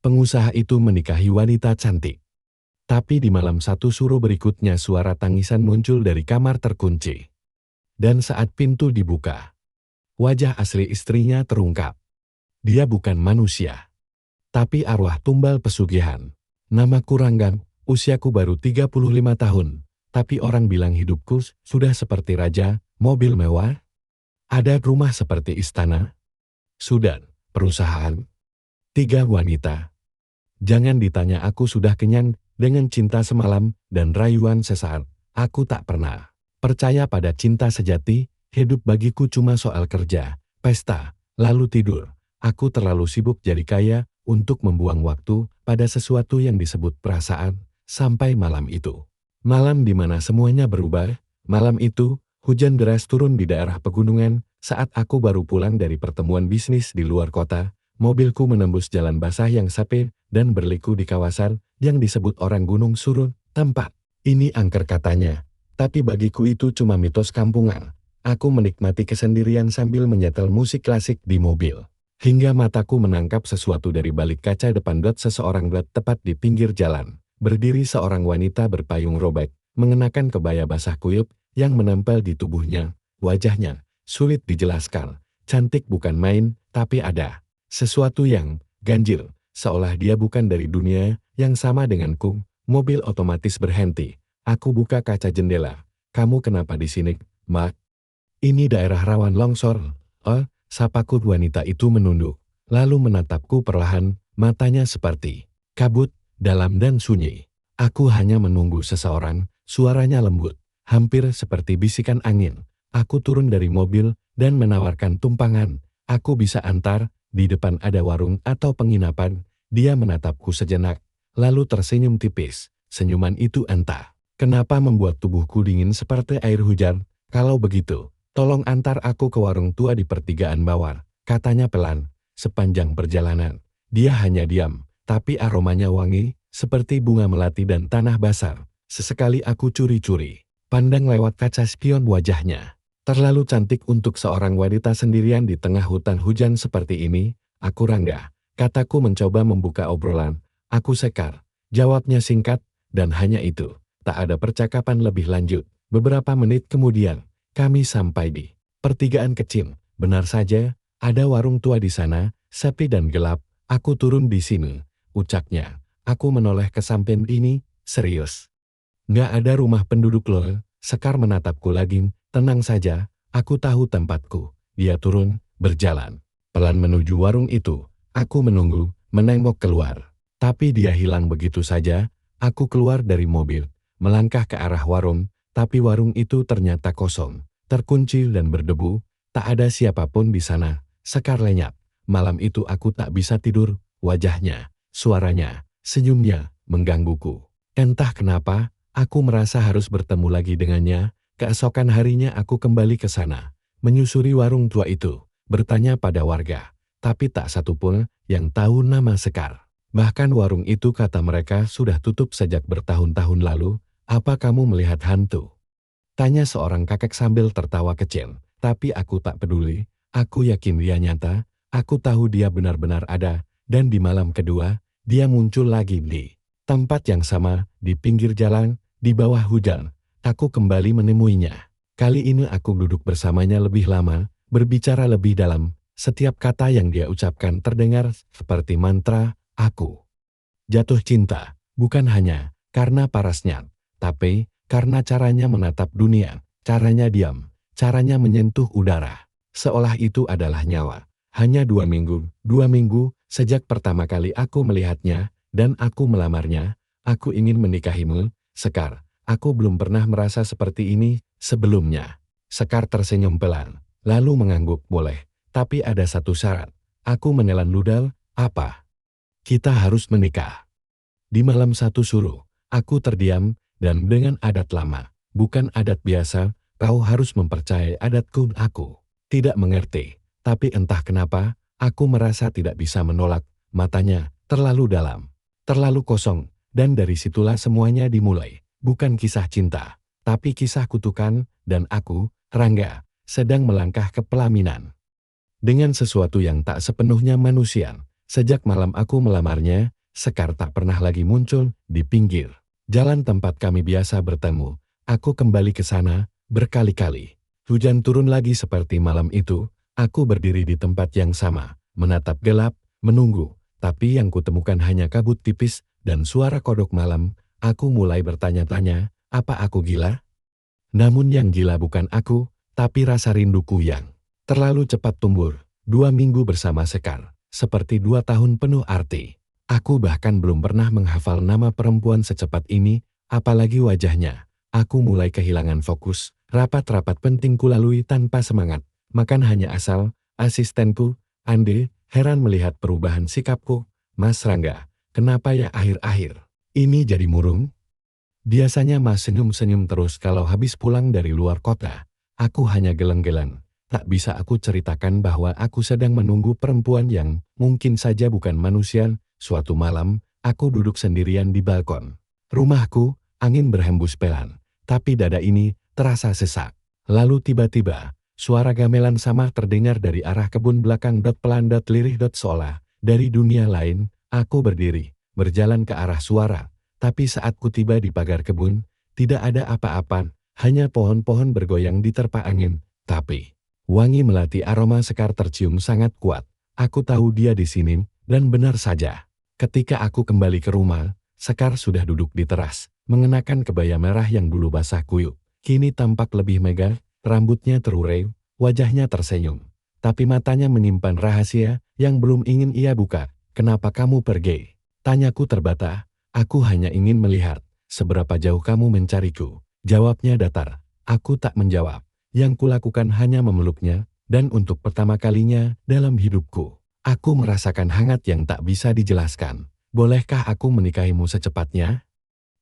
Pengusaha itu menikahi wanita cantik. Tapi di malam satu suruh berikutnya suara tangisan muncul dari kamar terkunci. Dan saat pintu dibuka, wajah asli istrinya terungkap. Dia bukan manusia, tapi arwah tumbal pesugihan. Namaku Ranggan, usiaku baru 35 tahun, tapi orang bilang hidupku sudah seperti raja, mobil mewah, ada rumah seperti istana, sudan, perusahaan, 3 wanita. Jangan ditanya aku sudah kenyang dengan cinta semalam dan rayuan sesaat. Aku tak pernah percaya pada cinta sejati, hidup bagiku cuma soal kerja, pesta, lalu tidur. Aku terlalu sibuk jadi kaya untuk membuang waktu pada sesuatu yang disebut perasaan, sampai malam itu. Malam di mana semuanya berubah, malam itu, hujan deras turun di daerah pegunungan, saat aku baru pulang dari pertemuan bisnis di luar kota, mobilku menembus jalan basah yang sepi dan berliku di kawasan yang disebut orang Gunung Surun, tempat ini angker katanya. Tapi bagiku itu cuma mitos kampungan. Aku menikmati kesendirian sambil menyetel musik klasik di mobil. Hingga mataku menangkap sesuatu dari balik kaca depan seseorang tepat di pinggir jalan. Berdiri seorang wanita berpayung robek, mengenakan kebaya basah kuyup yang menempel di tubuhnya. Wajahnya sulit dijelaskan. Cantik bukan main, tapi ada sesuatu yang ganjil, seolah dia bukan dari dunia yang sama denganku. Mobil otomatis berhenti. Aku buka kaca jendela. Kamu kenapa di sini, Mak? Ini daerah rawan longsor. Oh, sapaku. Wanita itu menunduk, lalu menatapku perlahan, matanya seperti kabut, dalam dan sunyi. Aku hanya menunggu seseorang, suaranya lembut, hampir seperti bisikan angin. Aku turun dari mobil dan menawarkan tumpangan. Aku bisa antar, di depan ada warung atau penginapan. Dia menatapku sejenak, lalu tersenyum tipis. Senyuman itu entah kenapa membuat tubuhku dingin seperti air hujan. Kalau begitu, tolong antar aku ke warung tua di pertigaan Bawar, katanya pelan. Sepanjang perjalanan, dia hanya diam, tapi aromanya wangi, seperti bunga melati dan tanah basah. Sesekali aku curi-curi pandang lewat kaca spion wajahnya. Terlalu cantik untuk seorang wanita sendirian di tengah hutan hujan seperti ini. Aku Rangga, kataku mencoba membuka obrolan. Aku Sekar, jawabnya singkat, dan hanya itu. Tak ada percakapan lebih lanjut. Beberapa menit kemudian, kami sampai di pertigaan kecil. Benar saja, ada warung tua di sana, sepi dan gelap. Aku turun di sini, ucapnya. Aku menoleh ke samping ini, serius. Nggak ada rumah penduduk loh. Sekar menatapku lagi. Tenang saja, aku tahu tempatku. Dia turun, berjalan pelan menuju warung itu. Aku menunggu, menengok keluar. Tapi dia hilang begitu saja. Aku keluar dari mobil, melangkah ke arah warung, tapi warung itu ternyata kosong, terkunci dan berdebu. Tak ada siapapun di sana. Sekar lenyap. Malam itu aku tak bisa tidur. Wajahnya, suaranya, senyumnya, menggangguku. Entah kenapa, aku merasa harus bertemu lagi dengannya. Keesokan harinya aku kembali ke sana, menyusuri warung tua itu, bertanya pada warga, tapi tak satupun yang tahu nama Sekar. Bahkan warung itu kata mereka sudah tutup sejak bertahun-tahun lalu. Apa kamu melihat hantu? Tanya seorang kakek sambil tertawa kecil, tapi aku tak peduli. Aku yakin dia nyata, aku tahu dia benar-benar ada, dan di malam kedua, dia muncul lagi di tempat yang sama, di pinggir jalan, di bawah hujan. Aku kembali menemuinya. Kali ini aku duduk bersamanya lebih lama, berbicara lebih dalam. Setiap kata yang dia ucapkan terdengar seperti mantra. Aku jatuh cinta, bukan hanya karena parasnya, tapi karena caranya menatap dunia, caranya diam, caranya menyentuh udara. Seolah itu adalah nyawa. Hanya 2 minggu sejak pertama kali aku melihatnya, dan aku melamarnya. Aku ingin menikahimu, Sekar. Aku belum pernah merasa seperti ini sebelumnya. Sekar tersenyum pelan, lalu mengangguk. Boleh, tapi ada satu syarat. Aku menelan ludah. Apa? Kita harus menikah. Di malam satu suruh, aku terdiam, dan dengan adat lama, bukan adat biasa, kau harus mempercayai adatku. Aku tidak mengerti, tapi entah kenapa, aku merasa tidak bisa menolak. Matanya terlalu dalam, terlalu kosong, dan dari situlah semuanya dimulai. Bukan kisah cinta, tapi kisah kutukan, dan aku, Rangga, sedang melangkah ke pelaminan dengan sesuatu yang tak sepenuhnya manusia. Sejak malam aku melamarnya, Sekar tak pernah lagi muncul di pinggir jalan tempat kami biasa bertemu. Aku kembali ke sana berkali-kali. Hujan turun lagi seperti malam itu. Aku berdiri di tempat yang sama, menatap gelap, menunggu. Tapi yang kutemukan hanya kabut tipis dan suara kodok malam. Aku mulai bertanya-tanya, apa aku gila? Namun yang gila bukan aku, tapi rasa rinduku yang terlalu cepat tumbuh. 2 minggu bersama Sekar, seperti 2 tahun penuh arti. Aku bahkan belum pernah menghafal nama perempuan secepat ini, apalagi wajahnya. Aku mulai kehilangan fokus, rapat-rapat penting kulalui tanpa semangat. Makan hanya asal, asistenku, Ande, heran melihat perubahan sikapku. Mas Rangga, kenapa ya akhir-akhir ini jadi murung? Biasanya Mas senyum-senyum terus kalau habis pulang dari luar kota. Aku hanya geleng-geleng. Tak bisa aku ceritakan bahwa aku sedang menunggu perempuan yang mungkin saja bukan manusia. Suatu malam, aku duduk sendirian di balkon rumahku, angin berhembus pelan. Tapi dada ini terasa sesak. Lalu tiba-tiba, suara gamelan sama terdengar dari arah kebun belakang. Pelan lirih seolah dari dunia lain. Aku berdiri, berjalan ke arah suara. Tapi saat ku tiba di pagar kebun, tidak ada apa-apa, hanya pohon-pohon bergoyang diterpa angin. Tapi wangi melati aroma Sekar tercium sangat kuat. Aku tahu dia di sini, dan benar saja. Ketika aku kembali ke rumah, Sekar sudah duduk di teras, mengenakan kebaya merah yang dulu basah kuyup. Kini tampak lebih megah, rambutnya terurai, wajahnya tersenyum. Tapi matanya menyimpan rahasia yang belum ingin ia buka. Kenapa kamu pergi? Tanyaku terbata. Aku hanya ingin melihat seberapa jauh kamu mencariku. Jawabnya datar. Aku tak menjawab. Yang kulakukan hanya memeluknya, dan untuk pertama kalinya dalam hidupku, aku merasakan hangat yang tak bisa dijelaskan. Bolehkah aku menikahimu secepatnya?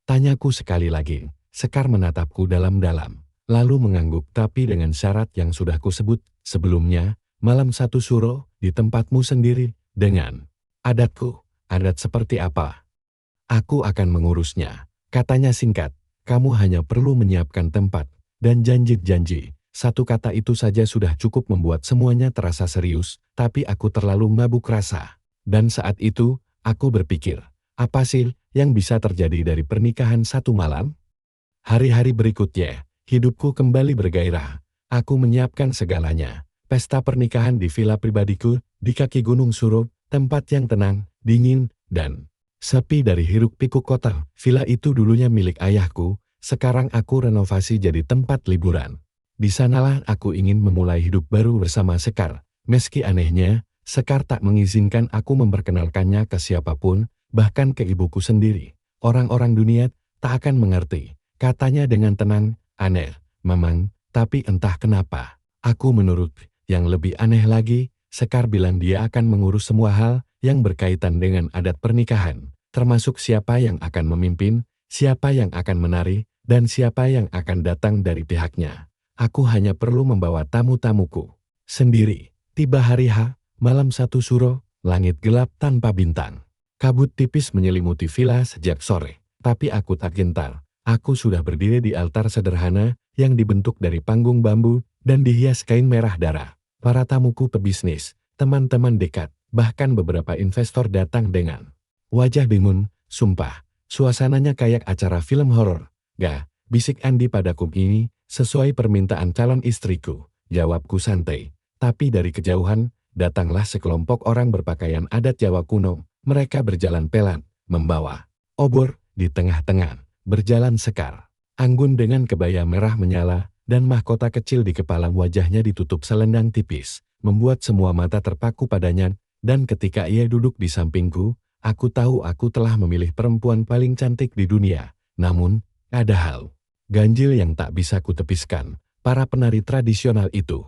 Tanyaku sekali lagi. Sekar menatapku dalam-dalam, lalu mengangguk tapi dengan syarat yang sudah kusebut sebelumnya. Malam satu suro, di tempatmu sendiri, dengan adatku. Adat seperti apa? Aku akan mengurusnya. Katanya singkat, kamu hanya perlu menyiapkan tempat dan janji-janji. Satu kata itu saja sudah cukup membuat semuanya terasa serius, tapi aku terlalu mabuk rasa. Dan saat itu, aku berpikir, apa sih yang bisa terjadi dari pernikahan satu malam? Hari-hari berikutnya, hidupku kembali bergairah. Aku menyiapkan segalanya. Pesta pernikahan di villa pribadiku, di kaki Gunung Suro, tempat yang tenang, dingin, dan sepi dari hiruk-pikuk kota. Villa itu dulunya milik ayahku, sekarang aku renovasi jadi tempat liburan. Di sanalah aku ingin memulai hidup baru bersama Sekar. Meski anehnya, Sekar tak mengizinkan aku memperkenalkannya ke siapapun, bahkan ke ibuku sendiri. Orang-orang dunia tak akan mengerti, katanya dengan tenang. Aneh, memang, tapi entah kenapa aku menurut. Yang lebih aneh lagi, Sekar bilang dia akan mengurus semua hal yang berkaitan dengan adat pernikahan, termasuk siapa yang akan memimpin, siapa yang akan menari, dan siapa yang akan datang dari pihaknya. Aku hanya perlu membawa tamu-tamuku sendiri. Tiba hari H, malam satu suro, langit gelap tanpa bintang. Kabut tipis menyelimuti villa sejak sore, tapi aku tak gentar. Aku sudah berdiri di altar sederhana yang dibentuk dari panggung bambu dan dihias kain merah darah. Para tamuku pebisnis, teman-teman dekat, bahkan beberapa investor datang dengan wajah bingung. Sumpah, suasananya kayak acara film horor. Gak, bisik Andi padaku. Ini sesuai permintaan calon istriku, jawabku santai. Tapi dari kejauhan, datanglah sekelompok orang berpakaian adat Jawa kuno. Mereka berjalan pelan, membawa obor. Di tengah-tengah berjalan Sekar, anggun dengan kebaya merah menyala, dan mahkota kecil di kepala. Wajahnya ditutup selendang tipis, membuat semua mata terpaku padanya. Dan ketika ia duduk di sampingku, aku tahu aku telah memilih perempuan paling cantik di dunia. Namun, ada hal ganjil yang tak bisa kutepiskan. Para penari tradisional itu,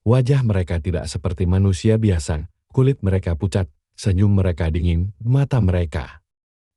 wajah mereka tidak seperti manusia biasa. Kulit mereka pucat, senyum mereka dingin, mata mereka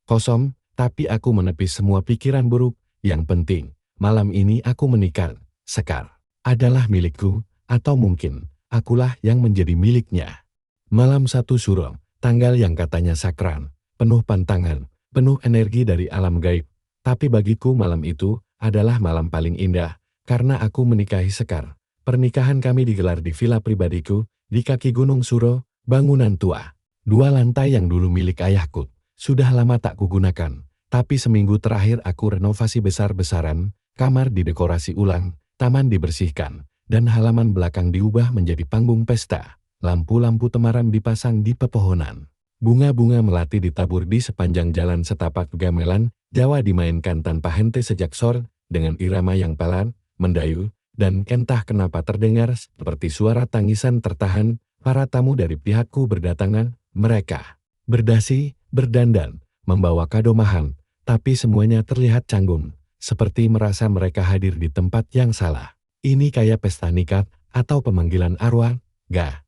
kosong. Tapi aku menepis semua pikiran buruk. Yang penting, malam ini aku menikah. Sekar adalah milikku, atau mungkin akulah yang menjadi miliknya. Malam satu suro, tanggal yang katanya sakral, penuh pantangan, penuh energi dari alam gaib. Tapi bagiku malam itu adalah malam paling indah, karena aku menikahi Sekar. Pernikahan kami digelar di villa pribadiku, di kaki Gunung Suro, bangunan tua. 2 lantai yang dulu milik ayahku, Sudah lama tak kugunakan, tapi seminggu terakhir aku renovasi besar-besaran, kamar didekorasi ulang, taman dibersihkan, dan halaman belakang diubah menjadi panggung pesta. Lampu-lampu temaram dipasang di pepohonan. Bunga-bunga melati ditabur di sepanjang jalan setapak gamelan Jawa dimainkan tanpa henti sejak sore dengan irama yang pelan, mendayu, dan entah kenapa terdengar seperti suara tangisan tertahan. Para tamu dari pihakku berdatangan, mereka berdasi, berdandan, membawa kado mahal, tapi semuanya terlihat canggung, seperti merasa mereka hadir di tempat yang salah. Ini kayak pesta nikah atau pemanggilan arwah, gak?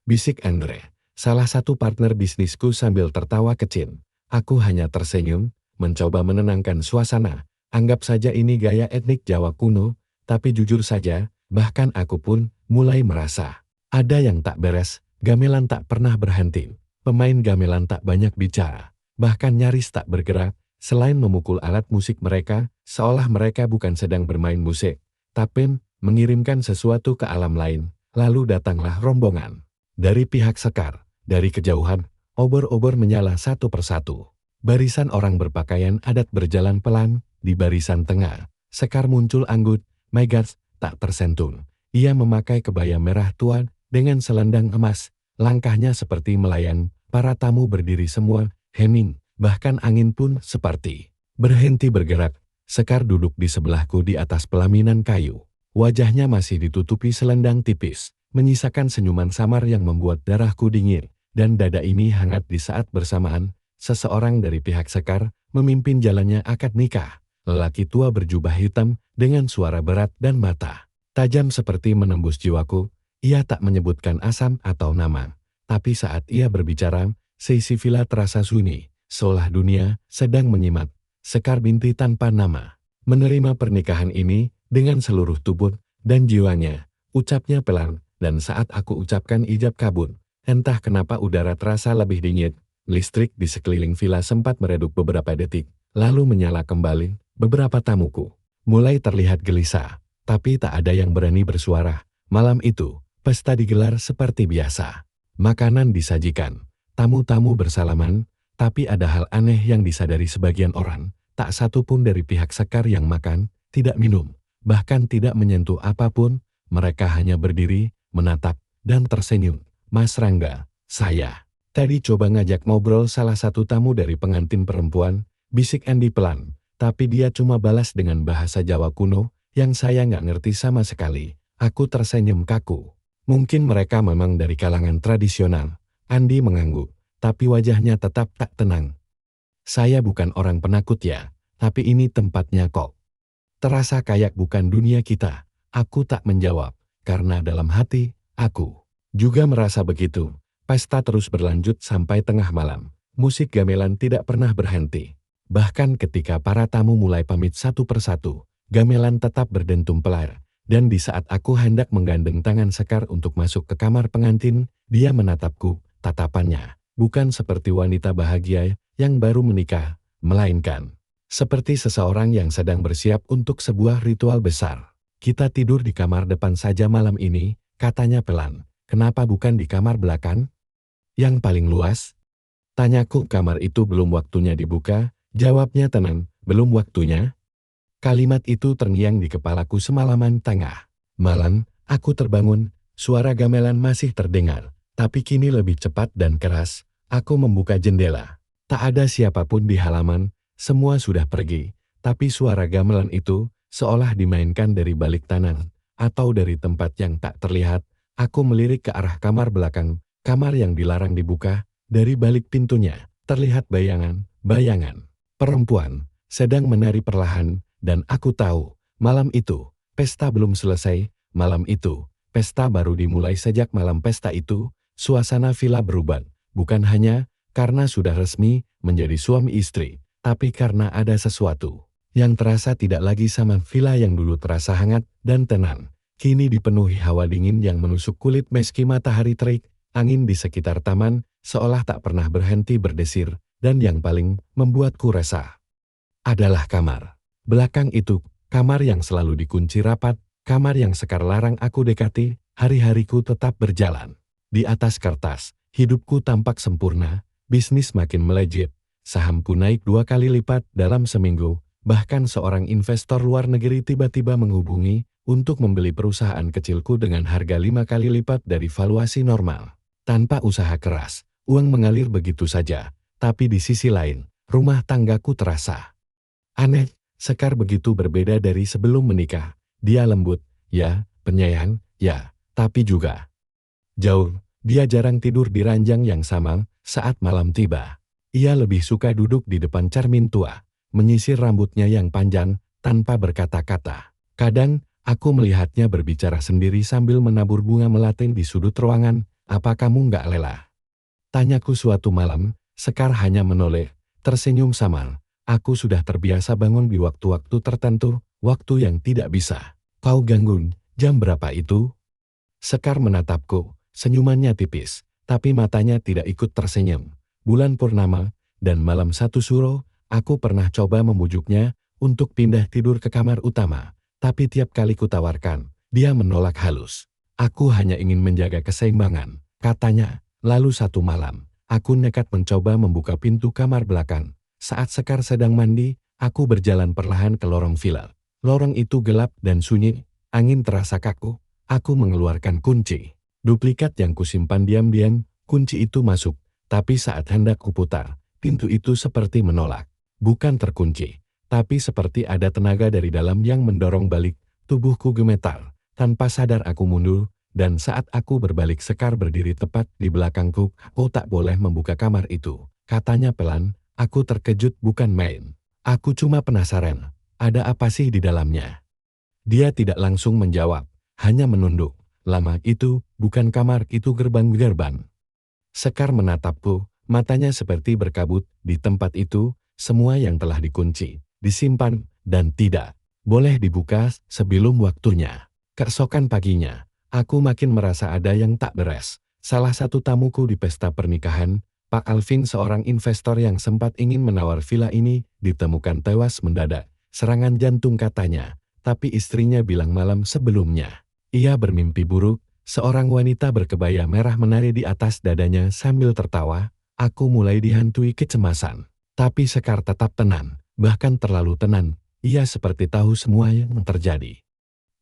Bisik Andre, salah satu partner bisnisku sambil tertawa kecil. Aku hanya tersenyum, mencoba menenangkan suasana. Anggap saja ini gaya etnik Jawa kuno, tapi jujur saja, bahkan aku pun mulai merasa ada yang tak beres. Gamelan tak pernah berhenti. Pemain gamelan tak banyak bicara, bahkan nyaris tak bergerak, selain memukul alat musik mereka, seolah mereka bukan sedang bermain musik, tapi mengirimkan sesuatu ke alam lain. Lalu datanglah rombongan. Dari pihak Sekar, dari kejauhan, obor-obor menyala satu persatu. Barisan orang berpakaian adat berjalan pelan, di barisan tengah. Sekar muncul anggut, Megas, tak tersentuh. Ia memakai kebaya merah tua, dengan selendang emas, langkahnya seperti melayang, para tamu berdiri semua, hening, bahkan angin pun seperti berhenti bergerak. Sekar duduk di sebelahku di atas pelaminan kayu. Wajahnya masih ditutupi selendang tipis, menyisakan senyuman samar yang membuat darahku dingin, dan dada ini hangat di saat bersamaan, seseorang dari pihak Sekar memimpin jalannya akad nikah. Lelaki tua berjubah hitam, dengan suara berat dan mata tajam seperti menembus jiwaku. Ia tak menyebutkan asam atau nama, tapi saat ia berbicara, seisi villa terasa sunyi, seolah dunia sedang menyimak. Sekar binti tanpa nama menerima pernikahan ini dengan seluruh tubuh dan jiwanya. Ucapnya pelan, dan saat aku ucapkan ijab kabul, entah kenapa udara terasa lebih dingin. Listrik di sekeliling villa sempat meredup beberapa detik, lalu menyala kembali. Beberapa tamuku mulai terlihat gelisah, tapi tak ada yang berani bersuara. Malam itu, pesta digelar seperti biasa. Makanan disajikan, tamu-tamu bersalaman, tapi ada hal aneh yang disadari sebagian orang. Tak satu pun dari pihak Sekar yang makan, tidak minum, bahkan tidak menyentuh apapun. Mereka hanya berdiri, menatap, dan tersenyum. Mas Rangga, saya tadi coba ngajak ngobrol salah satu tamu dari pengantin perempuan, bisik Andi pelan, tapi dia cuma balas dengan bahasa Jawa kuno, yang saya nggak ngerti sama sekali. Aku tersenyum kaku. Mungkin mereka memang dari kalangan tradisional. Andi mengangguk, tapi wajahnya tetap tak tenang. Saya bukan orang penakut ya, tapi ini tempatnya kok terasa kayak bukan dunia kita. Aku tak menjawab, karena dalam hati, aku juga merasa begitu. Pesta terus berlanjut sampai tengah malam. Musik gamelan tidak pernah berhenti. Bahkan ketika para tamu mulai pamit satu persatu, gamelan tetap berdentum pelar. Dan di saat aku hendak menggandeng tangan Sekar untuk masuk ke kamar pengantin, dia menatapku, tatapannya bukan seperti wanita bahagia yang baru menikah, melainkan seperti seseorang yang sedang bersiap untuk sebuah ritual besar. Kita tidur di kamar depan saja malam ini, katanya pelan. Kenapa bukan di kamar belakang? Yang paling luas? Tanyaku. Kamar itu belum waktunya dibuka, jawabnya tenang, belum waktunya. Kalimat itu terngiang di kepalaku semalaman. Tengah malam, aku terbangun, suara gamelan masih terdengar, tapi kini lebih cepat dan keras. Aku membuka jendela. Tak ada siapapun di halaman, semua sudah pergi, tapi suara gamelan itu seolah dimainkan dari balik tanah, atau dari tempat yang tak terlihat. Aku melirik ke arah kamar belakang, kamar yang dilarang dibuka. Dari balik pintunya, terlihat bayangan perempuan sedang menari perlahan. Dan aku tahu, malam itu, pesta belum selesai. Malam itu, pesta baru dimulai. Sejak malam pesta itu, suasana villa berubah. Bukan hanya karena sudah resmi menjadi suami istri, tapi karena ada sesuatu yang terasa tidak lagi sama. Villa yang dulu terasa hangat dan tenang, kini dipenuhi hawa dingin yang menusuk kulit. Meski matahari terik, angin di sekitar taman seolah tak pernah berhenti berdesir. Dan yang paling membuatku resah adalah kamar belakang itu, kamar yang selalu dikunci rapat, kamar yang Sekar larang aku dekati. Hari-hariku tetap berjalan. Di atas kertas, hidupku tampak sempurna, bisnis makin melejit, Sahamku naik 2 kali lipat dalam seminggu, bahkan seorang investor luar negeri tiba-tiba menghubungi untuk membeli perusahaan kecilku dengan harga 5 kali lipat dari valuasi normal. Tanpa usaha keras, uang mengalir begitu saja, tapi di sisi lain, rumah tanggaku terasa aneh. Sekar begitu berbeda dari sebelum menikah. Dia lembut, ya, penyayang, ya, tapi juga jauh. Dia jarang tidur di ranjang yang sama saat malam tiba. Ia lebih suka duduk di depan cermin tua, menyisir rambutnya yang panjang tanpa berkata-kata. Kadang, aku melihatnya berbicara sendiri sambil menabur bunga melati di sudut ruangan. Apa kamu nggak lelah? Tanyaku suatu malam. Sekar hanya menoleh, tersenyum samar. Aku sudah terbiasa bangun di waktu-waktu tertentu, waktu yang tidak bisa kau ganggu. Jam berapa itu? Sekar menatapku, senyumannya tipis, tapi matanya tidak ikut tersenyum. Bulan purnama, dan malam 1 Suro, aku pernah coba membujuknya untuk pindah tidur ke kamar utama, tapi tiap kali kutawarkan, dia menolak halus. Aku hanya ingin menjaga keseimbangan, katanya. Lalu satu malam, aku nekat mencoba membuka pintu kamar belakang. Saat Sekar sedang mandi, aku berjalan perlahan ke lorong villa. Lorong itu gelap dan sunyi, angin terasa kaku. Aku mengeluarkan kunci duplikat yang kusimpan diam-diam. Kunci itu masuk, tapi saat hendak kuputar, pintu itu seperti menolak. Bukan terkunci, tapi seperti ada tenaga dari dalam yang mendorong balik. Tubuhku gemetar. Tanpa sadar aku mundur, dan saat aku berbalik Sekar berdiri tepat di belakangku. "Kau tak boleh membuka kamar itu," katanya pelan. Aku terkejut bukan main. Aku cuma penasaran, ada apa sih di dalamnya? Dia tidak langsung menjawab, hanya menunduk. "Lama itu, bukan kamar, itu gerbang-gerbang." Sekar menatapku, matanya seperti berkabut. Di tempat itu, semua yang telah dikunci, disimpan, dan tidak boleh dibuka sebelum waktunya. Keesokan paginya, aku makin merasa ada yang tak beres. Salah satu tamuku di pesta pernikahan, Pak Alvin, seorang investor yang sempat ingin menawar villa ini, ditemukan tewas mendadak. Serangan jantung katanya, tapi istrinya bilang malam sebelumnya ia bermimpi buruk. Seorang wanita berkebaya merah menari di atas dadanya sambil tertawa. Aku mulai dihantui kecemasan. Tapi Sekar tetap tenang, bahkan terlalu tenang. Ia seperti tahu semua yang terjadi,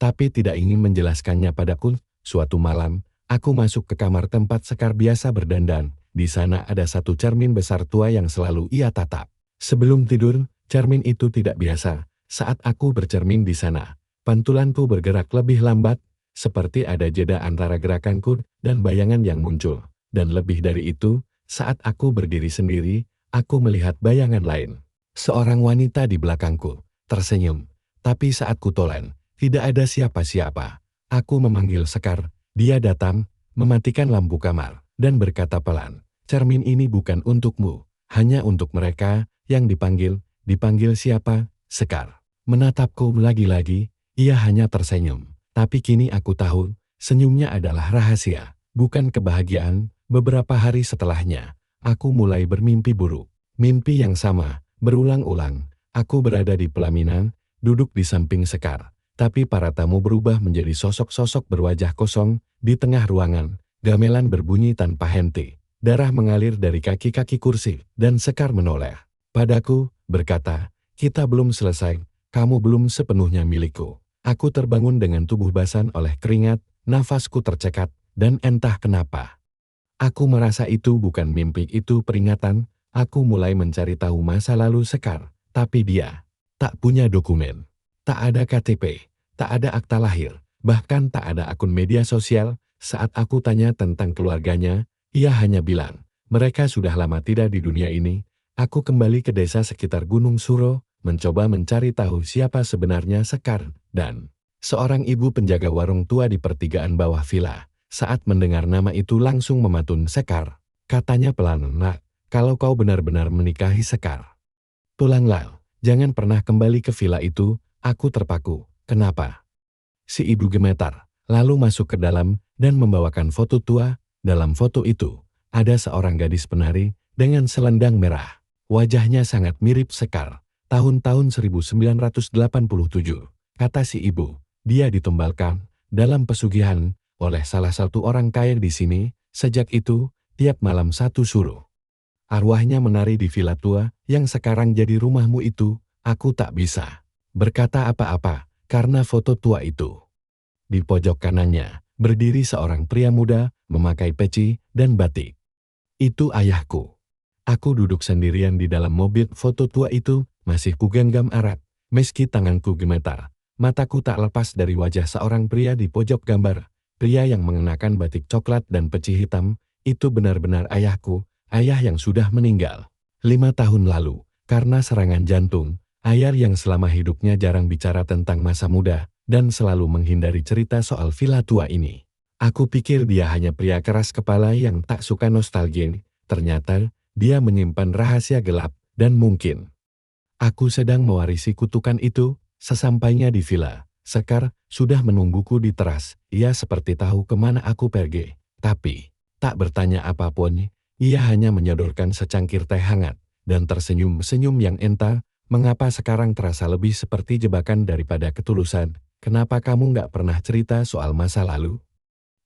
tapi tidak ingin menjelaskannya padaku. Suatu malam, aku masuk ke kamar tempat Sekar biasa berdandan. Di sana ada satu cermin besar tua yang selalu ia tatap. Sebelum tidur, cermin itu tidak biasa. Saat aku bercermin di sana, pantulanku bergerak lebih lambat, seperti ada jeda antara gerakanku dan bayangan yang muncul. Dan lebih dari itu, saat aku berdiri sendiri, aku melihat bayangan lain. Seorang wanita di belakangku, tersenyum. Tapi saat kutolen, tidak ada siapa-siapa. Aku memanggil Sekar. Dia datang, mematikan lampu kamar, dan berkata pelan, "Cermin ini bukan untukmu, hanya untuk mereka yang dipanggil." "Dipanggil siapa?" Sekar menatapku lagi-lagi. Ia hanya tersenyum. Tapi kini aku tahu, senyumnya adalah rahasia, bukan kebahagiaan. Beberapa hari setelahnya, aku mulai bermimpi buruk. Mimpi yang sama, berulang-ulang. Aku berada di pelaminan, duduk di samping Sekar. Tapi para tamu berubah menjadi sosok-sosok berwajah kosong. Di tengah ruangan, gamelan berbunyi tanpa henti. Darah mengalir dari kaki-kaki kursi, dan Sekar menoleh padaku, berkata, "Kita belum selesai, kamu belum sepenuhnya milikku." Aku terbangun dengan tubuh basah oleh keringat, nafasku tercekat, dan entah kenapa aku merasa itu bukan mimpi, itu peringatan. Aku mulai mencari tahu masa lalu Sekar, tapi dia tak punya dokumen, tak ada KTP, tak ada akta lahir, bahkan tak ada akun media sosial. Saat aku tanya tentang keluarganya, ia hanya bilang, mereka sudah lama tidak di dunia ini. Aku kembali ke desa sekitar Gunung Suro, mencoba mencari tahu siapa sebenarnya Sekar, dan seorang ibu penjaga warung tua di pertigaan bawah villa, saat mendengar nama itu langsung mematun Sekar. Katanya pelan, "Nak, kalau kau benar-benar menikahi Sekar, pulanglah, jangan pernah kembali ke villa itu." Aku terpaku. "Kenapa?" Si ibu gemetar, lalu masuk ke dalam dan membawakan foto tua. Dalam foto itu, ada seorang gadis penari dengan selendang merah. Wajahnya sangat mirip Sekar. "Tahun-tahun 1987, kata si ibu. "Dia ditumbalkan dalam pesugihan oleh salah satu orang kaya di sini. Sejak itu, tiap malam 1 Suro, Arwahnya menari di villa tua yang sekarang jadi rumahmu itu. Aku tak bisa berkata apa-apa karena foto tua itu. Di pojok kanannya berdiri seorang pria muda memakai peci dan batik. Itu ayahku. Aku duduk sendirian di dalam mobil foto tua itu, masih kugenggam erat. Meski tanganku gemetar, mataku tak lepas dari wajah seorang pria di pojok gambar. Pria yang mengenakan batik coklat dan peci hitam, itu benar-benar ayahku, ayah yang sudah meninggal 5 tahun lalu, karena serangan jantung. Ayah yang selama hidupnya jarang bicara tentang masa muda, dan selalu menghindari cerita soal villa tua ini. Aku pikir dia hanya pria keras kepala yang tak suka nostalgia. Ternyata, dia menyimpan rahasia gelap, dan mungkin aku sedang mewarisi kutukan itu. Sesampainya di villa, Sekar sudah menungguku di teras. Ia seperti tahu kemana aku pergi, tapi tak bertanya apapun. Ia hanya menyodorkan secangkir teh hangat, dan tersenyum-senyum yang entah. Mengapa sekarang terasa lebih seperti jebakan daripada ketulusan? Kenapa kamu nggak pernah cerita soal masa lalu?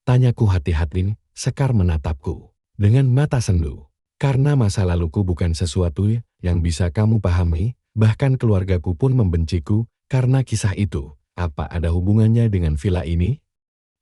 Tanyaku hati-hati. Sekar menatapku dengan mata sendu. Karena masa laluku bukan sesuatu yang bisa kamu pahami, bahkan keluargaku pun membenciku karena kisah itu. Apa ada hubungannya dengan villa ini?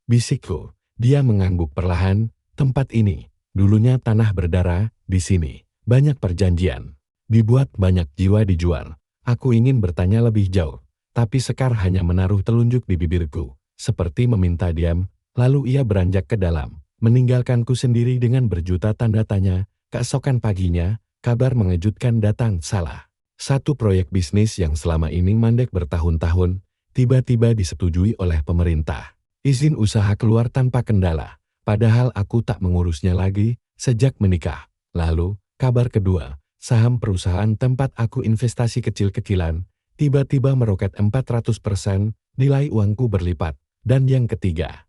Bisikku. Dia mengangguk perlahan. Tempat ini dulunya tanah berdarah. Di sini banyak perjanjian. Dibuat banyak jiwa dijual. Aku ingin bertanya lebih jauh, tapi Sekar hanya menaruh telunjuk di bibirku, seperti meminta diam. Lalu ia beranjak ke dalam, meninggalkanku sendiri dengan berjuta tanda tanya. Keesokan paginya, kabar mengejutkan datang. Salah satu proyek bisnis yang selama ini mandek bertahun-tahun, tiba-tiba disetujui oleh pemerintah. Izin usaha keluar tanpa kendala, padahal aku tak mengurusnya lagi sejak menikah. Lalu, kabar kedua, saham perusahaan tempat aku investasi kecil-kecilan, tiba-tiba meroket 400%, nilai uangku berlipat. Dan yang ketiga,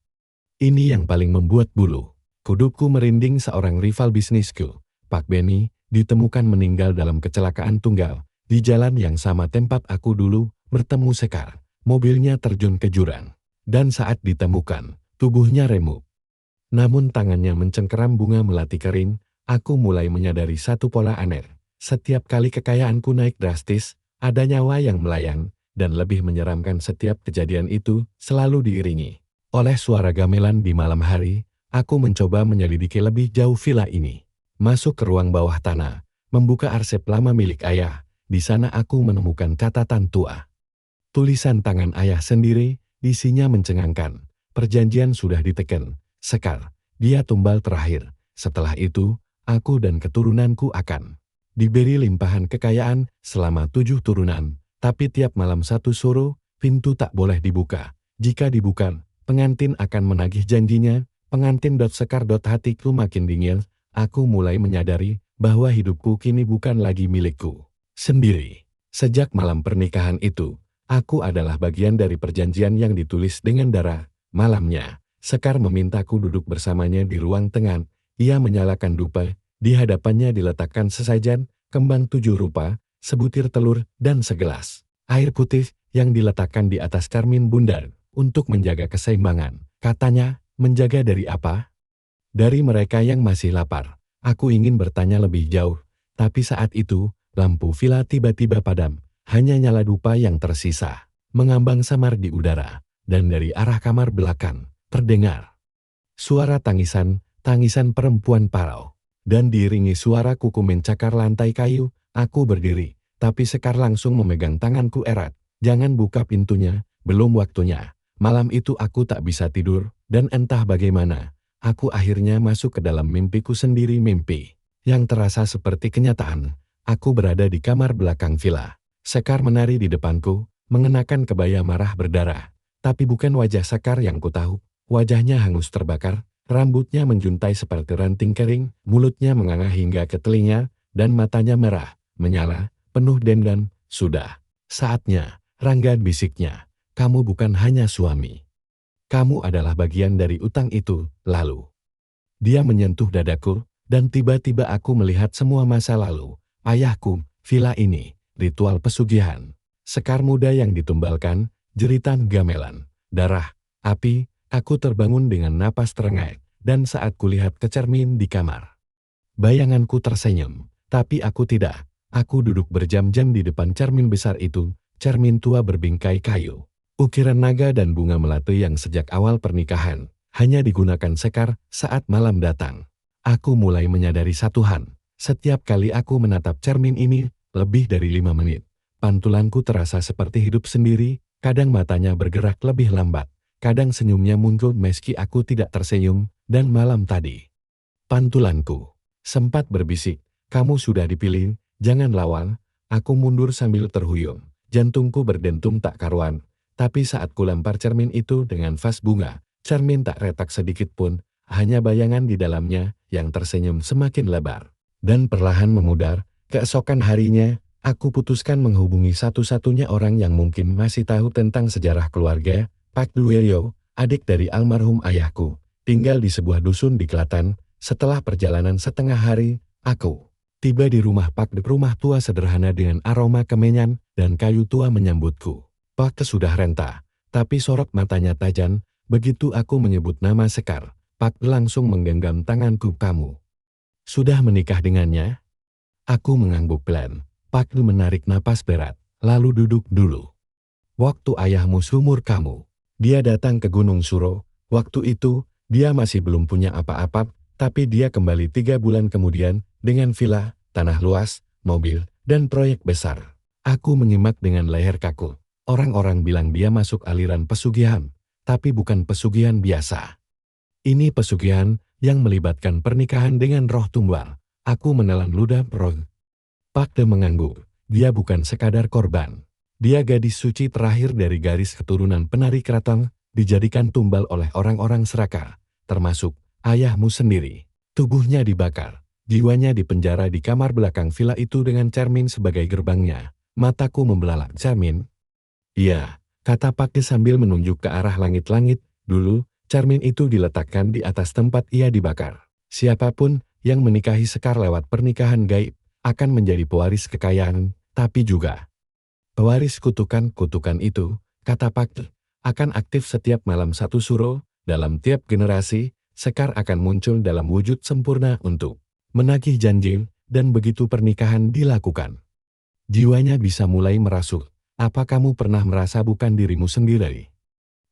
ini yang paling membuat bulu kudukku merinding. Seorang rival bisnisku, Pak Benny, ditemukan meninggal dalam kecelakaan tunggal, di jalan yang sama tempat aku dulu bertemu Sekar. Mobilnya terjun ke jurang, dan saat ditemukan, tubuhnya remuk. Namun tangannya mencengkeram bunga melati kering. Aku mulai menyadari satu pola aneh. Setiap kali kekayaanku naik drastis, ada nyawa yang melayang, dan lebih menyeramkan setiap kejadian itu selalu diiringi oleh suara gamelan di malam hari. Aku mencoba menyelidiki lebih jauh villa ini. Masuk ke ruang bawah tanah, membuka arsip lama milik ayah. Di sana aku menemukan catatan tua. Tulisan tangan ayah sendiri, isinya mencengangkan. Perjanjian sudah diteken. Sekar, dia tumbal terakhir. Setelah itu, aku dan keturunanku akan diberi limpahan kekayaan selama 7 turunan, tapi tiap malam satu suruh, pintu tak boleh dibuka. Jika dibuka, pengantin akan menagih janjinya. Pengantin. Sekar. Hatiku makin dingin. Aku mulai menyadari bahwa hidupku kini bukan lagi milikku sendiri. Sejak malam pernikahan itu, aku adalah bagian dari perjanjian yang ditulis dengan darah. Malamnya, Sekar memintaku duduk bersamanya di ruang tengah. Ia menyalakan dupa. Di hadapannya diletakkan sesajen, kembang 7 rupa, sebutir telur, dan segelas air putih yang diletakkan di atas cermin bundar untuk menjaga keseimbangan. Katanya, menjaga dari apa? Dari mereka yang masih lapar. Aku ingin bertanya lebih jauh, tapi saat itu, lampu villa tiba-tiba padam. Hanya nyala dupa yang tersisa, mengambang samar di udara, dan dari arah kamar belakang, terdengar suara tangisan perempuan parau. Dan diiringi suara kuku mencakar lantai kayu. Aku berdiri, tapi Sekar langsung memegang tanganku erat. Jangan buka pintunya, belum waktunya. Malam itu aku tak bisa tidur, dan entah bagaimana, aku akhirnya masuk ke dalam mimpiku sendiri. Mimpi yang terasa seperti kenyataan. Aku berada di kamar belakang villa. Sekar menari di depanku, mengenakan kebaya marah berdarah. Tapi bukan wajah Sekar yang kutahu. Wajahnya hangus terbakar. Rambutnya menjuntai seperti ranting kering, mulutnya menganga hingga ke telinga, dan matanya merah, menyala, penuh dendam. Sudah saatnya, Rangga, bisiknya. Kamu bukan hanya suami. Kamu adalah bagian dari utang itu. Lalu, dia menyentuh dadaku, dan tiba-tiba aku melihat semua masa lalu. Ayahku, villa ini, ritual pesugihan. Sekar muda yang ditumbalkan, jeritan gamelan, darah, api. Aku terbangun dengan napas terengah, dan saat kulihat ke cermin di kamar, bayanganku tersenyum. Tapi aku tidak. Aku duduk berjam-jam di depan cermin besar itu, cermin tua berbingkai kayu. Ukiran naga dan bunga melati yang sejak awal pernikahan hanya digunakan Sekar saat malam datang. Aku mulai menyadari satu hal. Setiap kali aku menatap cermin ini, lebih dari 5 menit, pantulanku terasa seperti hidup sendiri, kadang matanya bergerak lebih lambat, kadang senyumnya muncul meski aku tidak tersenyum, dan malam tadi. Pantulanku sempat berbisik, kamu sudah dipilih, jangan lawan. Aku mundur sambil terhuyung, jantungku berdentum tak karuan. Tapi saat kulempar cermin itu dengan vas bunga, cermin tak retak sedikit pun, hanya bayangan di dalamnya yang tersenyum semakin lebar. Dan perlahan memudar, keesokan harinya, aku putuskan menghubungi satu-satunya orang yang mungkin masih tahu tentang sejarah keluarga, Pak Duelyo, adik dari almarhum ayahku, tinggal di sebuah dusun di Klaten. Setelah perjalanan setengah hari, aku tiba di rumah Pak De, rumah tua sederhana dengan aroma kemenyan dan kayu tua menyambutku. Pak De sudah renta, tapi sorot matanya tajam. Begitu aku menyebut nama Sekar, Pak De langsung menggenggam tanganku. Kamu sudah menikah dengannya? Aku mengangguk pelan. Pak De menarik napas berat, lalu duduk dulu. Waktu ayahmu seumur kamu, dia datang ke Gunung Suro. Waktu itu, dia masih belum punya apa-apa, tapi dia kembali 3 bulan kemudian dengan villa, tanah luas, mobil, dan proyek besar. Aku menyimak dengan leher kaku. Orang-orang bilang dia masuk aliran pesugihan, tapi bukan pesugihan biasa. Ini pesugihan yang melibatkan pernikahan dengan roh tumbal. Aku menelan ludah roh. Pak De mengangguk. Dia bukan sekadar korban. Dia gadis suci terakhir dari garis keturunan penari keraton, dijadikan tumbal oleh orang-orang serakah, termasuk ayahmu sendiri. Tubuhnya dibakar, jiwanya dipenjara di kamar belakang villa itu dengan cermin sebagai gerbangnya. Mataku membelalak. Cermin? Iya, kata Pak De sambil menunjuk ke arah langit-langit. Dulu, cermin itu diletakkan di atas tempat ia dibakar. Siapapun yang menikahi Sekar lewat pernikahan gaib akan menjadi pewaris kekayaan, tapi juga pewaris kutukan-kutukan itu, kata Pak De, akan aktif setiap malam satu suro. Dalam tiap generasi, Sekar akan muncul dalam wujud sempurna untuk menagih janji, dan begitu pernikahan dilakukan, jiwanya bisa mulai merasuk. Apa kamu pernah merasa bukan dirimu sendiri?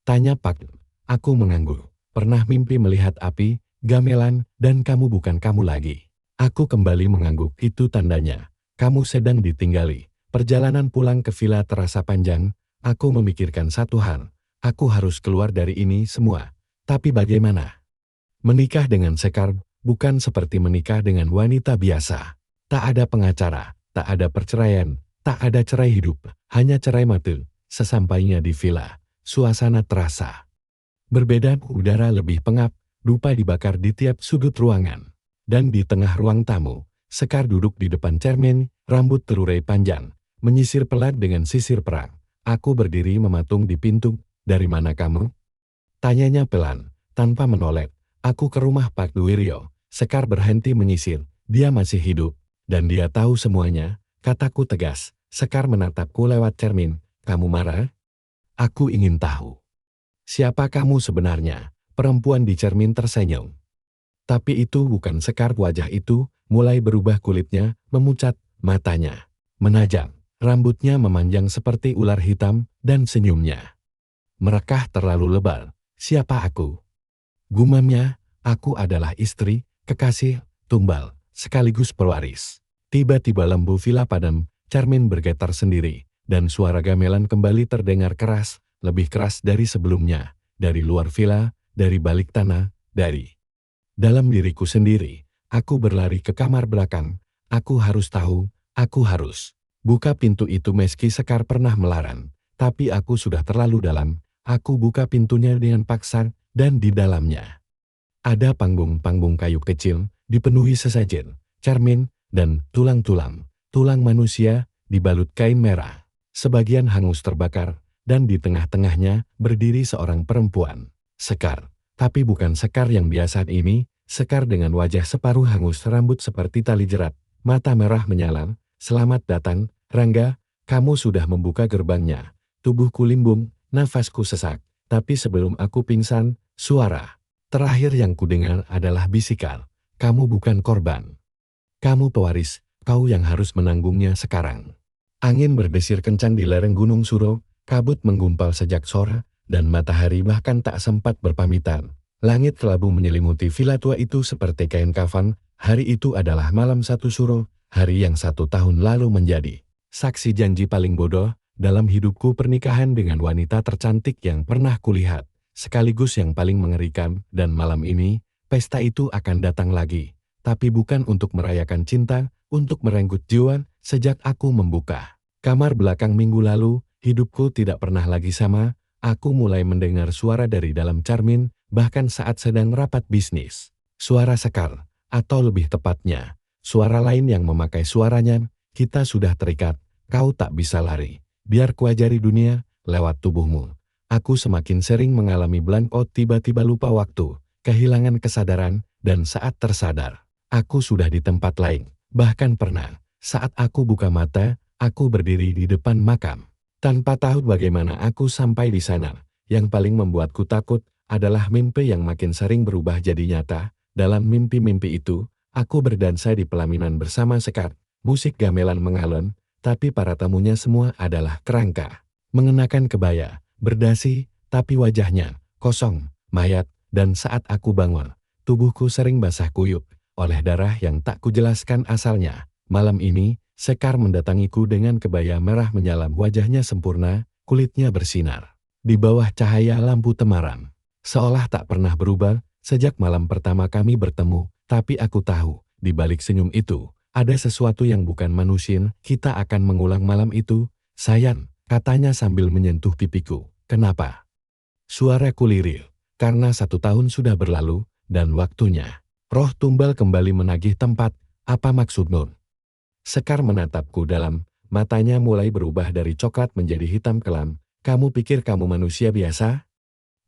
Tanya Pak. Aku mengangguk. Pernah mimpi melihat api, gamelan, dan kamu bukan kamu lagi. Aku kembali mengangguk. Itu tandanya kamu sedang ditinggali. Perjalanan pulang ke villa terasa panjang. Aku memikirkan satu hal. Aku harus keluar dari ini semua. Tapi bagaimana? Menikah dengan Sekar bukan seperti menikah dengan wanita biasa. Tak ada pengacara, tak ada perceraian, tak ada cerai hidup, hanya cerai mati. Sesampainya di villa, suasana terasa berbeda. Udara lebih pengap, dupa dibakar di tiap sudut ruangan. Dan di tengah ruang tamu, Sekar duduk di depan cermin, rambut terurai panjang, menyisir pelat dengan sisir perang. Aku berdiri mematung di pintu. Dari mana kamu? Tanyanya pelan, tanpa menoleh. Aku ke rumah Pak Duwiryo. Sekar berhenti menyisir. Dia masih hidup, dan dia tahu semuanya, kataku tegas. Sekar menatapku lewat cermin. Kamu marah? Aku ingin tahu. Siapa kamu sebenarnya? Perempuan di cermin tersenyum. Tapi itu bukan Sekar. Wajah itu mulai berubah, kulitnya memucat, matanya menajam, rambutnya memanjang seperti ular hitam, dan senyumnya merekah terlalu lebar. Siapa aku? Gumamnya, aku adalah istri, kekasih, tumbal, sekaligus pewaris. Tiba-tiba lembu villa padam, cermin bergetar sendiri, dan suara gamelan kembali terdengar keras, lebih keras dari sebelumnya, dari luar villa, dari balik tanah, dari dalam diriku sendiri. Aku berlari ke kamar belakang. Aku harus tahu, aku harus buka pintu itu meski Sekar pernah melarang. Tapi aku sudah terlalu dalam. Aku buka pintunya dengan paksa, dan di dalamnya ada panggung-panggung kayu kecil, dipenuhi sesajen, cermin, dan tulang-tulang. Tulang manusia, dibalut kain merah. Sebagian hangus terbakar, dan di tengah-tengahnya berdiri seorang perempuan. Sekar. Tapi bukan Sekar yang biasa ini, Sekar dengan wajah separuh hangus, rambut seperti tali jerat, mata merah menyala. Selamat datang, Rangga, kamu sudah membuka gerbangnya. Tubuhku limbung, nafasku sesak, tapi sebelum aku pingsan, suara terakhir yang kudengar adalah bisikan. Kamu bukan korban. Kamu pewaris, Kau yang harus menanggungnya sekarang. Angin berdesir kencang di lereng Gunung Suro, kabut menggumpal sejak sore, dan matahari bahkan tak sempat berpamitan. Langit kelabu menyelimuti villa tua itu seperti kain kafan. Hari itu adalah malam 1 Suro, hari yang 1 tahun lalu menjadi saksi janji paling bodoh dalam hidupku, pernikahan dengan wanita tercantik yang pernah kulihat, sekaligus yang paling mengerikan, dan malam ini, pesta itu akan datang lagi. Tapi bukan untuk merayakan cinta, untuk merenggut jiwa. Sejak aku membuka kamar belakang minggu lalu, hidupku tidak pernah lagi sama. Aku mulai mendengar suara dari dalam cermin, bahkan saat sedang rapat bisnis. Suara Sekar, atau lebih tepatnya, suara lain yang memakai suaranya, kita sudah terikat, kau tak bisa lari. Biar kuajari dunia, lewat tubuhmu. Aku semakin sering mengalami blackout, tiba-tiba lupa waktu, kehilangan kesadaran, dan saat tersadar, aku sudah di tempat lain. Bahkan pernah, saat aku buka mata, aku berdiri di depan makam. Tanpa tahu bagaimana aku sampai di sana, yang paling membuatku takut adalah mimpi yang makin sering berubah jadi nyata. Dalam mimpi-mimpi itu, aku berdansa di pelaminan bersama Sekar, musik gamelan mengalun, tapi para tamunya semua adalah kerangka. Mengenakan kebaya, berdasi, tapi wajahnya kosong, mayat, dan saat aku bangun, tubuhku sering basah kuyup oleh darah yang tak kujelaskan asalnya. Malam ini, Sekar mendatangiku dengan kebaya merah menyalam, wajahnya sempurna, kulitnya bersinar di bawah cahaya lampu temaram, seolah tak pernah berubah sejak malam pertama kami bertemu. Tapi aku tahu, di balik senyum itu, ada sesuatu yang bukan manusia. Kita akan mengulang malam itu, sayang, katanya sambil menyentuh pipiku. Kenapa? Suaraku lirih, karena 1 tahun sudah berlalu, dan waktunya. Roh tumbal kembali menagih tempat. Apa maksudmu? Sekar menatapku dalam, matanya mulai berubah dari coklat menjadi hitam kelam. Kamu pikir kamu manusia biasa?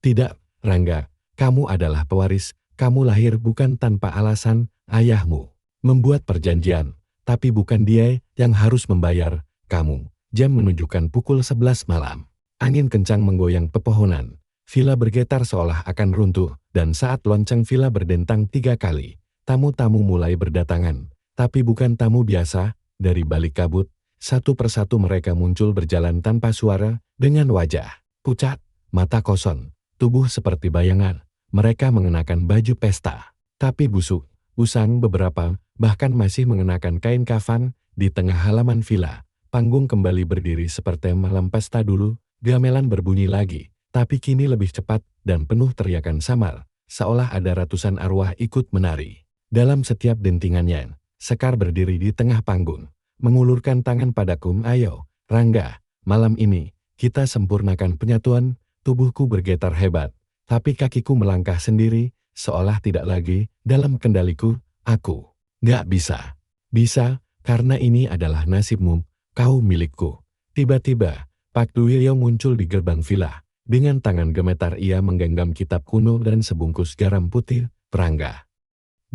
Tidak, Rangga. Kamu adalah pewaris. Kamu lahir bukan tanpa alasan. Ayahmu membuat perjanjian, tapi bukan dia yang harus membayar kamu. Jam menunjukkan pukul 11 malam. Angin kencang menggoyang pepohonan. Villa bergetar seolah akan runtuh, dan saat lonceng villa berdentang 3 kali, tamu-tamu mulai berdatangan. Tapi bukan tamu biasa. Dari balik kabut, satu persatu mereka muncul berjalan tanpa suara, dengan wajah pucat, mata kosong, tubuh seperti bayangan. Mereka mengenakan baju pesta, tapi busuk, usang. Beberapa bahkan masih mengenakan kain kafan. Di tengah halaman villa, panggung kembali berdiri seperti malam pesta dulu. Gamelan berbunyi lagi, tapi kini lebih cepat dan penuh teriakan samar, seolah ada ratusan arwah ikut menari. Dalam setiap dentingannya, Sekar berdiri di tengah panggung, mengulurkan tangan padaku. Ayo, Rangga, malam ini, kita sempurnakan penyatuan. Tubuhku bergetar hebat, tapi kakiku melangkah sendiri, seolah tidak lagi dalam kendaliku. Aku gak bisa. Bisa, karena ini adalah nasibmu, kau milikku. Tiba-tiba, Pak Duwiryo muncul di gerbang villa. Dengan tangan gemetar ia menggenggam kitab kuno dan sebungkus garam putih. Rangga,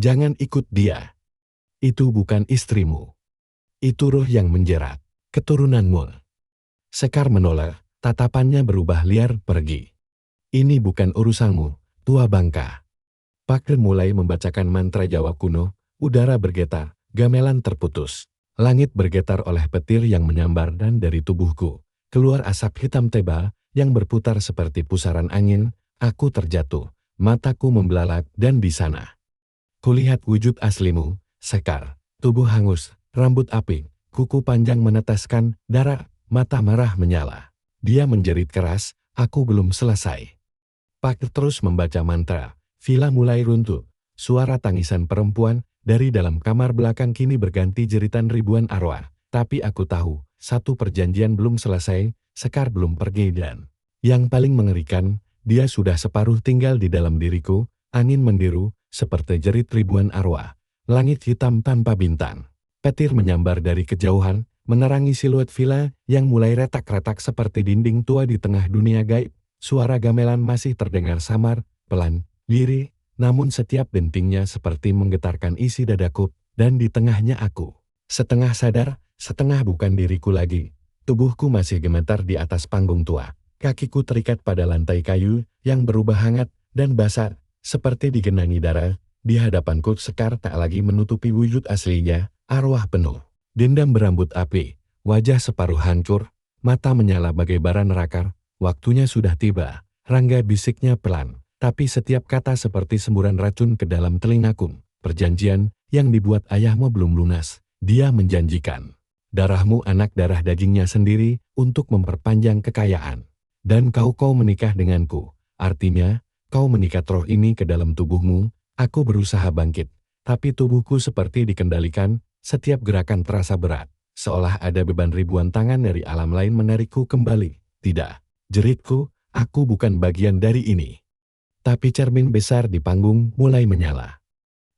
jangan ikut dia. Itu bukan istrimu. Itu roh yang menjerat keturunanmu. Sekar menolak, tatapannya berubah liar. Pergi. Ini bukan urusanmu, tua bangka. Pak mulai membacakan mantra Jawa kuno. Udara bergetar, gamelan terputus. Langit bergetar oleh petir yang menyambar, dan dari tubuhku keluar asap hitam tebal yang berputar seperti pusaran angin. Aku terjatuh, mataku membelalak, dan di sana kulihat wujud aslimu, Sekar. Tubuh hangus, rambut api, kuku panjang meneteskan darah, mata merah menyala. Dia menjerit keras. Aku belum selesai. Pak terus membaca mantra. Villa mulai runtuh. Suara tangisan perempuan dari dalam kamar belakang kini berganti jeritan ribuan arwah. Tapi aku tahu, satu perjanjian belum selesai. Sekar belum pergi, dan yang paling mengerikan, dia sudah separuh tinggal di dalam diriku. Angin mendiru, seperti jerit ribuan arwah. Langit hitam tanpa bintang. Petir menyambar dari kejauhan, menerangi siluet villa yang mulai retak-retak seperti dinding tua di tengah dunia gaib. Suara gamelan masih terdengar samar, pelan, lirih, namun setiap dentingnya seperti menggetarkan isi dadaku, dan di tengahnya aku. Setengah sadar, setengah bukan diriku lagi. Tubuhku masih gemetar di atas panggung tua. Kakiku terikat pada lantai kayu yang berubah hangat dan basah, seperti digenangi darah. Di hadapanku Sekar tak lagi menutupi wujud aslinya, arwah penuh Dendam berambut api, wajah separuh hancur, mata menyala bagai bara neraka. Waktunya sudah tiba, Rangga bisiknya pelan, tapi setiap kata seperti semburan racun ke dalam telingaku. Perjanjian yang dibuat ayahmu belum lunas. Dia menjanjikan darahmu anak darah dagingnya sendiri untuk memperpanjang kekayaan. Dan kau menikah denganku. Artinya, kau mengikat roh ini ke dalam tubuhmu. Aku berusaha bangkit, tapi tubuhku seperti dikendalikan, setiap gerakan terasa berat. Seolah ada beban ribuan tangan dari alam lain menarikku kembali. Tidak, jeritku, aku bukan bagian dari ini. Tapi cermin besar di panggung mulai menyala.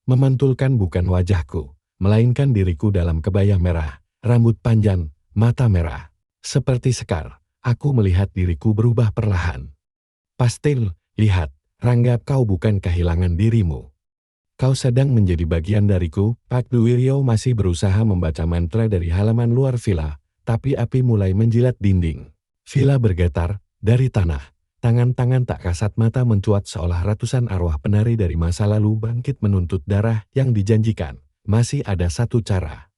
Memantulkan bukan wajahku, melainkan diriku dalam kebaya merah, rambut panjang, mata merah. Seperti Sekar, aku melihat diriku berubah perlahan. Pastil, lihat, Rangga, kau bukan kehilangan dirimu. Kau sedang menjadi bagian dariku. Pak Dwiryo masih berusaha membaca mantra dari halaman luar villa, tapi api mulai menjilat dinding. Villa bergetar, dari tanah. Tangan-tangan tak kasat mata mencuat seolah ratusan arwah penari dari masa lalu bangkit menuntut darah yang dijanjikan. Masih ada satu cara.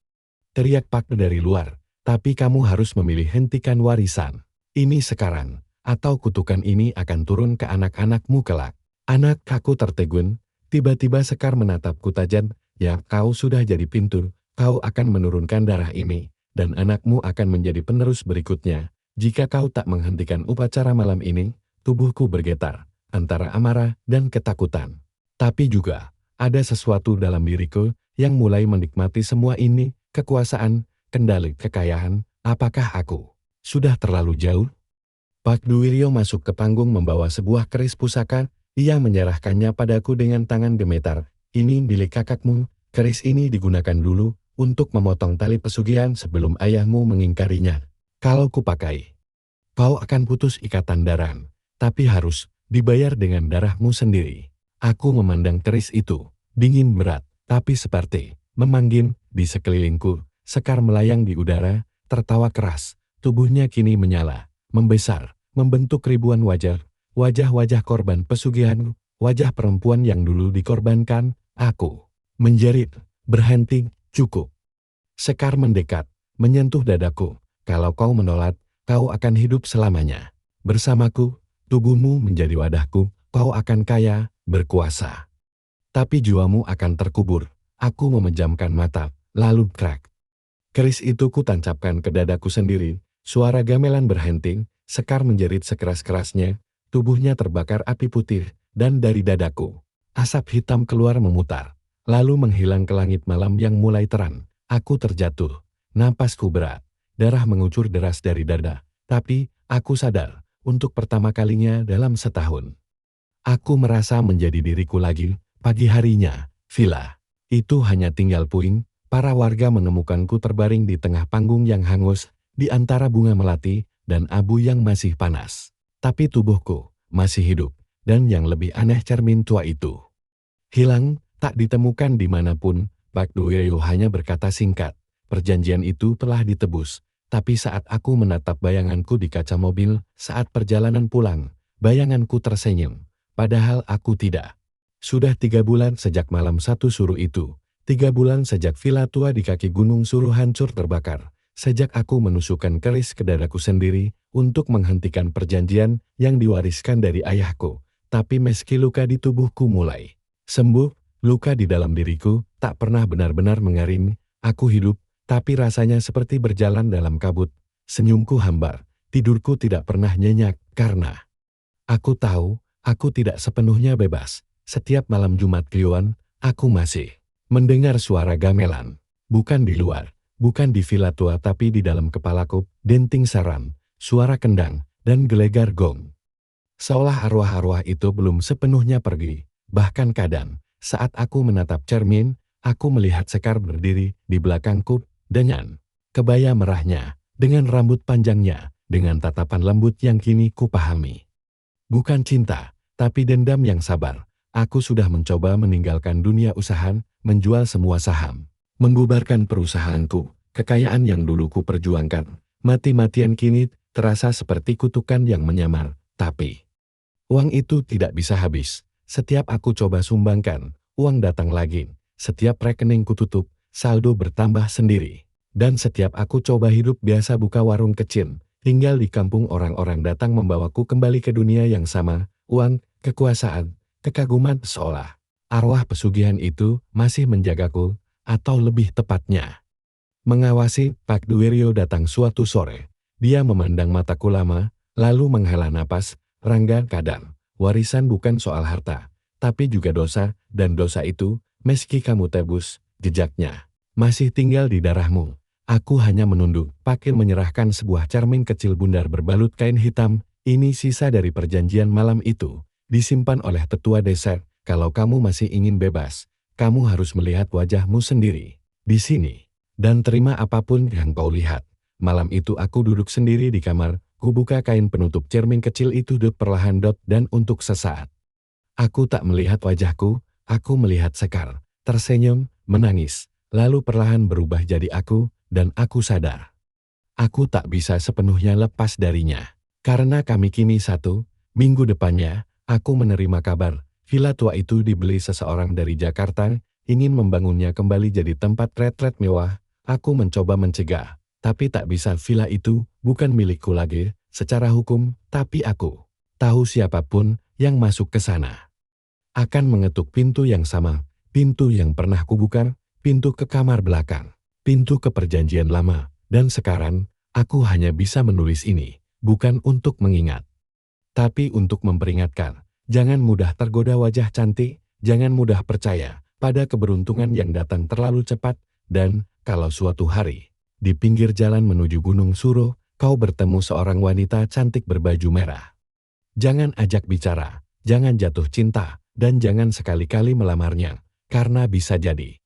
Teriak Pak dari luar, tapi kamu harus memilih hentikan warisan. Ini sekarang, atau kutukan ini akan turun ke anak-anakmu kelak. Anak, aku tertegun, tiba-tiba Sekar menatapku tajam. Ya, kau sudah jadi pintu, kau akan menurunkan darah ini, dan anakmu akan menjadi penerus berikutnya. Jika kau tak menghentikan upacara malam ini, tubuhku bergetar, antara amarah dan ketakutan. Tapi juga, ada sesuatu dalam diriku yang mulai menikmati semua ini, kekuasaan, kendali kekayaan. Apakah aku sudah terlalu jauh? Pak Dwiryo masuk ke panggung membawa sebuah keris pusaka. Ia menyerahkannya padaku dengan tangan gemetar. Ini milik kakakmu, keris ini digunakan dulu untuk memotong tali pesugihan sebelum ayahmu mengingkarinya. Kalau kupakai, kau akan putus ikatan darah. Tapi harus dibayar dengan darahmu sendiri. Aku memandang keris itu, dingin berat, tapi seperti memanggil di sekelilingku. Sekar melayang di udara, tertawa keras, tubuhnya kini menyala, membesar, membentuk ribuan wajah, wajah-wajah korban pesugihan, wajah perempuan yang dulu dikorbankan. Aku menjerit, berhenti, cukup. Sekar mendekat, menyentuh dadaku. Kalau kau menolak, kau akan hidup selamanya bersamaku. Tubuhmu menjadi wadahku, kau akan kaya, berkuasa. Tapi jiwamu akan terkubur. Aku memejamkan mata, lalu krak. Keris itu kutancapkan ke dadaku sendiri, suara gamelan berhenting, Sekar menjerit sekeras-kerasnya, tubuhnya terbakar api putih, dan dari dadaku, asap hitam keluar memutar, lalu menghilang ke langit malam yang mulai terang. Aku terjatuh, napasku berat, darah mengucur deras dari dada, tapi aku sadar. Untuk pertama kalinya dalam setahun, aku merasa menjadi diriku lagi. Pagi harinya, villa itu hanya tinggal puing. Para warga menemukanku terbaring di tengah panggung yang hangus, di antara bunga melati dan abu yang masih panas. Tapi tubuhku masih hidup, dan yang lebih aneh cermin tua itu hilang, tak ditemukan dimanapun. Pak Dwiryo hanya berkata singkat, perjanjian itu telah ditebus. Tapi saat aku menatap bayanganku di kaca mobil, saat perjalanan pulang, bayanganku tersenyum. Padahal aku tidak. Sudah 3 bulan sejak malam satu suruh itu. 3 bulan sejak villa tua di kaki gunung suruh hancur terbakar. Sejak aku menusukkan keris ke dadaku sendiri untuk menghentikan perjanjian yang diwariskan dari ayahku. Tapi meski luka di tubuhku mulai sembuh, luka di dalam diriku tak pernah benar-benar mengarim. Aku hidup, tapi rasanya seperti berjalan dalam kabut. Senyumku hambar, tidurku tidak pernah nyenyak, karena aku tahu, aku tidak sepenuhnya bebas. Setiap malam Jumat Kliwon, aku masih mendengar suara gamelan. Bukan di luar, bukan di villa tua, tapi di dalam kepalaku, denting saran, suara kendang, dan gelegar gong. Seolah arwah-arwah itu belum sepenuhnya pergi. Bahkan kadang, saat aku menatap cermin, aku melihat Sekar berdiri di belakangku, dengan kebaya merahnya, dengan rambut panjangnya, dengan tatapan lembut yang kini kupahami. Bukan cinta, tapi dendam yang sabar. Aku sudah mencoba meninggalkan dunia usaha, menjual semua saham, membubarkan perusahaanku, kekayaan yang dulu ku perjuangkan. Mati-matian kini terasa seperti kutukan yang menyamar, tapi uang itu tidak bisa habis. Setiap aku coba sumbangkan, uang datang lagi. Setiap rekening kututup, saldo bertambah sendiri. Dan setiap aku coba hidup biasa buka warung kecil, tinggal di kampung orang-orang datang membawaku kembali ke dunia yang sama, uang, kekuasaan, kekaguman seolah arwah pesugihan itu masih menjagaku, atau lebih tepatnya mengawasi. Pak Duwiryo datang suatu sore. Dia memandang mataku lama, lalu menghela napas. Rangga, kadang warisan bukan soal harta, tapi juga dosa, dan dosa itu, meski kamu tebus, jejaknya masih tinggal di darahmu. Aku hanya menunduk. Pakir menyerahkan sebuah cermin kecil bundar berbalut kain hitam. Ini sisa dari perjanjian malam itu, disimpan oleh tetua desa. Kalau kamu masih ingin bebas, kamu harus melihat wajahmu sendiri di sini. Dan terima apapun yang kau lihat. Malam itu aku duduk sendiri di kamar, kubuka kain penutup cermin kecil itu perlahan dan untuk sesaat. Aku tak melihat wajahku, aku melihat Sekar, tersenyum, menangis, lalu perlahan berubah jadi aku, dan aku sadar. Aku tak bisa sepenuhnya lepas darinya. Karena kami kini satu. Minggu depannya, aku menerima kabar, villa tua itu dibeli seseorang dari Jakarta, ingin membangunnya kembali jadi tempat retret mewah. Aku mencoba mencegah, tapi tak bisa. Villa itu bukan milikku lagi secara hukum, tapi aku tahu siapapun yang masuk ke sana akan mengetuk pintu yang sama, pintu yang pernah kubuka, pintu ke kamar belakang, pintu ke perjanjian lama, dan sekarang aku hanya bisa menulis ini, bukan untuk mengingat, tapi untuk memperingatkan. Jangan mudah tergoda wajah cantik, jangan mudah percaya pada keberuntungan yang datang terlalu cepat, dan kalau suatu hari, di pinggir jalan menuju Gunung Suro, kau bertemu seorang wanita cantik berbaju merah. Jangan ajak bicara, jangan jatuh cinta, dan jangan sekali-kali melamarnya, karena bisa jadi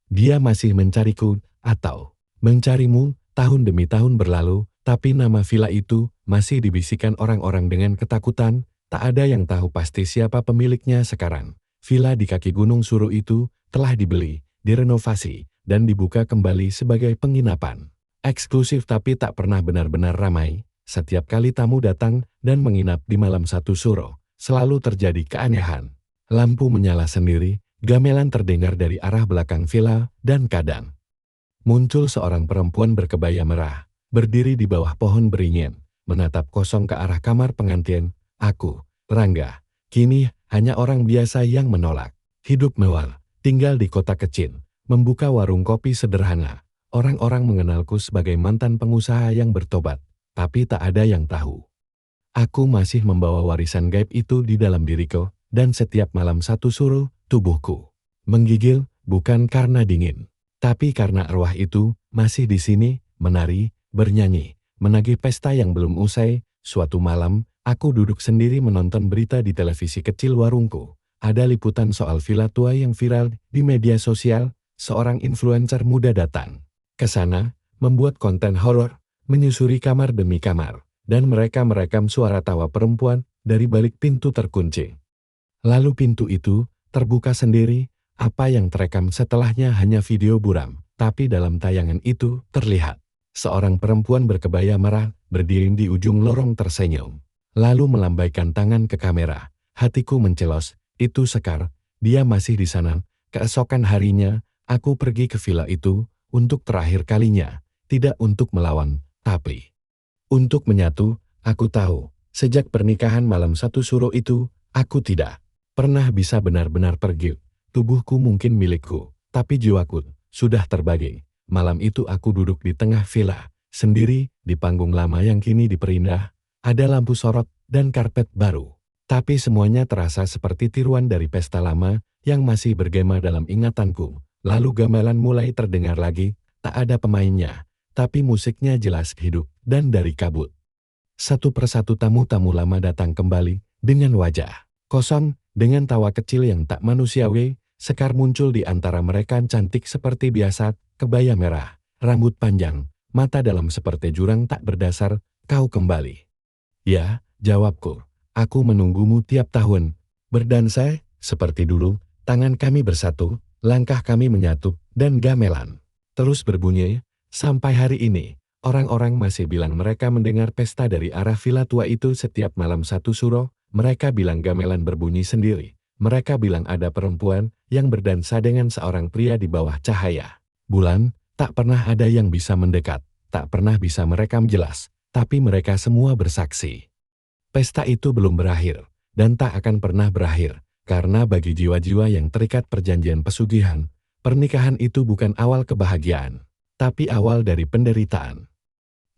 dia masih mencariku, atau mencarimu. Tahun demi tahun berlalu, tapi nama villa itu masih dibisikkan orang-orang dengan ketakutan. Tak ada yang tahu pasti siapa pemiliknya sekarang. Villa di kaki Gunung Suro itu telah dibeli, direnovasi, dan dibuka kembali sebagai penginapan eksklusif, tapi tak pernah benar-benar ramai. Setiap kali tamu datang dan menginap di malam satu Suro, selalu terjadi keanehan. Lampu menyala sendiri, gamelan terdengar dari arah belakang villa, dan kadang muncul seorang perempuan berkebaya merah, berdiri di bawah pohon beringin, menatap kosong ke arah kamar pengantin. Aku, Rangga, kini hanya orang biasa yang menolak hidup mewah, tinggal di kota kecil, membuka warung kopi sederhana. Orang-orang mengenalku sebagai mantan pengusaha yang bertobat, tapi tak ada yang tahu. Aku masih membawa warisan gaib itu di dalam diriku, dan setiap malam satu Suro, tubuhku menggigil, bukan karena dingin, tapi karena arwah itu masih di sini, menari, bernyanyi, menagih pesta yang belum usai. Suatu malam, aku duduk sendiri menonton berita di televisi kecil warungku. Ada liputan soal villa tua yang viral di media sosial. Seorang influencer muda datang ke sana, membuat konten horor, menyusuri kamar demi kamar, dan mereka merekam suara tawa perempuan dari balik pintu terkunci. Lalu pintu itu terbuka sendiri. Apa yang terekam setelahnya hanya video buram, tapi dalam tayangan itu terlihat seorang perempuan berkebaya merah berdiri di ujung lorong tersenyum, lalu melambaikan tangan ke kamera. Hatiku mencelos, itu Sekar, dia masih di sana. Keesokan harinya, aku pergi ke villa itu untuk terakhir kalinya, tidak untuk melawan, tapi untuk menyatu. Aku tahu, sejak pernikahan malam satu Suro itu, aku tidak pernah bisa benar-benar pergi. Tubuhku mungkin milikku, tapi jiwaku sudah terbagi. Malam itu aku duduk di tengah villa, sendiri, di panggung lama yang kini diperindah. Ada lampu sorot dan karpet baru. Tapi semuanya terasa seperti tiruan dari pesta lama yang masih bergema dalam ingatanku. Lalu gamelan mulai terdengar lagi, tak ada pemainnya, tapi musiknya jelas hidup, dan dari kabut satu persatu tamu-tamu lama datang kembali, dengan wajah kosong, dengan tawa kecil yang tak manusiawi. Sekar muncul di antara mereka, cantik seperti biasa, kebaya merah, rambut panjang, mata dalam seperti jurang tak berdasar. Kau kembali? Ya, jawabku. Aku menunggumu tiap tahun. Berdansa, seperti dulu, tangan kami bersatu, langkah kami menyatu, dan gamelan terus berbunyi. Sampai hari ini, orang-orang masih bilang mereka mendengar pesta dari arah villa tua itu setiap malam satu Suro. Mereka bilang gamelan berbunyi sendiri. Mereka bilang ada perempuan yang berdansa dengan seorang pria di bawah cahaya bulan. Tak pernah ada yang bisa mendekat, tak pernah bisa merekam jelas, tapi mereka semua bersaksi. Pesta itu belum berakhir, dan tak akan pernah berakhir, karena bagi jiwa-jiwa yang terikat perjanjian pesugihan, pernikahan itu bukan awal kebahagiaan, tapi awal dari penderitaan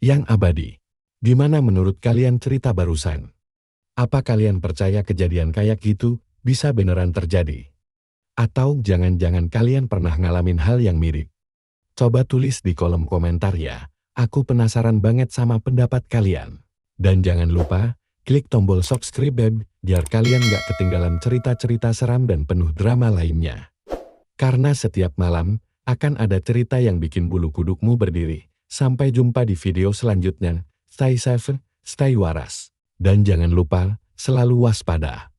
yang abadi. Gimana menurut kalian cerita barusan? Apa kalian percaya kejadian kayak gitu bisa beneran terjadi? Atau jangan-jangan kalian pernah ngalamin hal yang mirip? Coba tulis di kolom komentar ya. Aku penasaran banget sama pendapat kalian. Dan jangan lupa, klik tombol subscribe biar kalian gak ketinggalan cerita-cerita seram dan penuh drama lainnya. Karena setiap malam, akan ada cerita yang bikin bulu kudukmu berdiri. Sampai jumpa di video selanjutnya. Stay safe, stay waras. Dan jangan lupa, selalu waspada.